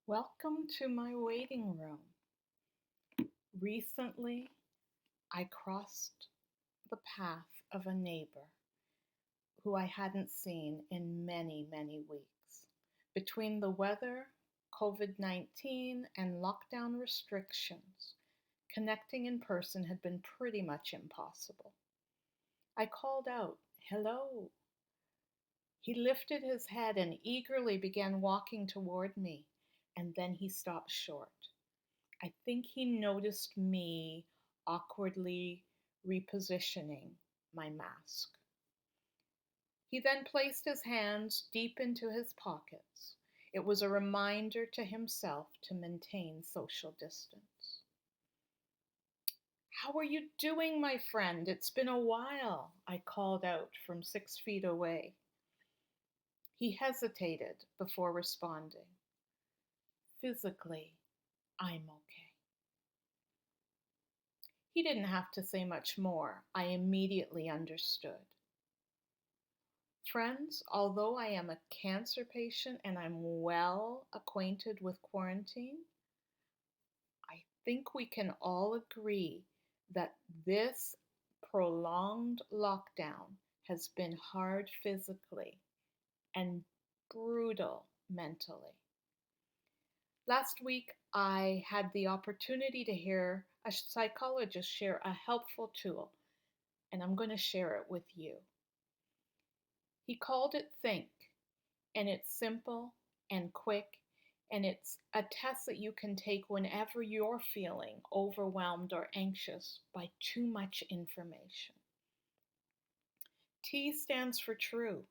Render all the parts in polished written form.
Welcome to my waiting room. Recently, I crossed the path of a neighbor who I hadn't seen in many, many weeks. Between the weather, COVID 19, and lockdown restrictions, connecting in person had been pretty much impossible. I called out, "Hello." He lifted his head and eagerly began walking toward me, and then he stopped short. I think he noticed me awkwardly repositioning my mask. He then placed his hands deep into his pockets. It was a reminder to himself to maintain social distance. "How are you doing, my friend? It's been a while," I called out from 6 feet away. He hesitated before responding. "Physically, I'm okay." He didn't have to say much more. I immediately understood. Friends, although I am a cancer patient and I'm well acquainted with quarantine, I think we can all agree that this prolonged lockdown has been hard physically and brutal mentally. Last week, I had the opportunity to hear a psychologist share a helpful tool, and I'm going to share it with you. He called it Think, and it's simple and quick, and it's a test that you can take whenever you're feeling overwhelmed or anxious by too much information. T stands for true.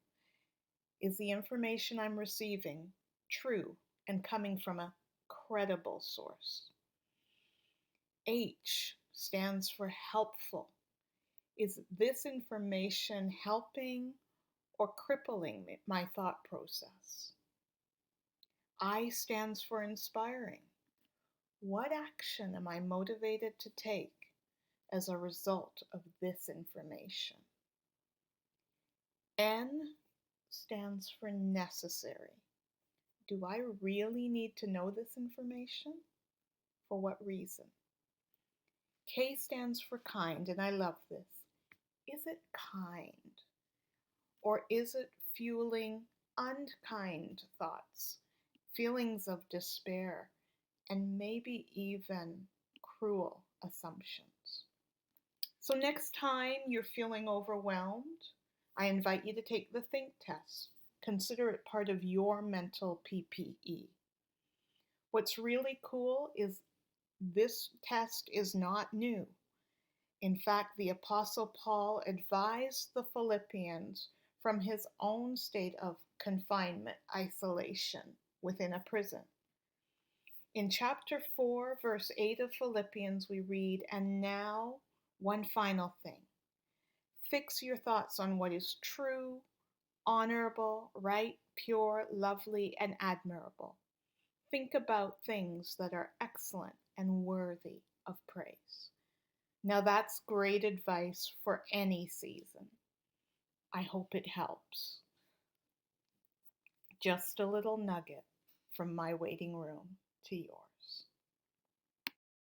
Is the information I'm receiving true and coming from a credible source? H stands for helpful. Is this information helping or crippling my thought process? I stands for inspiring. What action am I motivated to take as a result of this information? N stands for necessary. Do I really need to know this information? For what reason? K stands for kind, and I love this. Is it kind? Or is it fueling unkind thoughts, feelings of despair, and maybe even cruel assumptions? So, next time you're feeling overwhelmed, I invite you to take the Think test. Consider it part of your mental PPE. What's really cool is this test is not new. In fact, the Apostle Paul advised the Philippians from his own state of confinement, isolation within a prison. In chapter 4, verse 8 of Philippians, we read, "And now, one final thing. Fix your thoughts on what is true, honorable, right, pure, lovely, and admirable. Think about things that are excellent and worthy of praise." Now that's great advice for any season. I hope it helps. Just a little nugget from my waiting room to yours.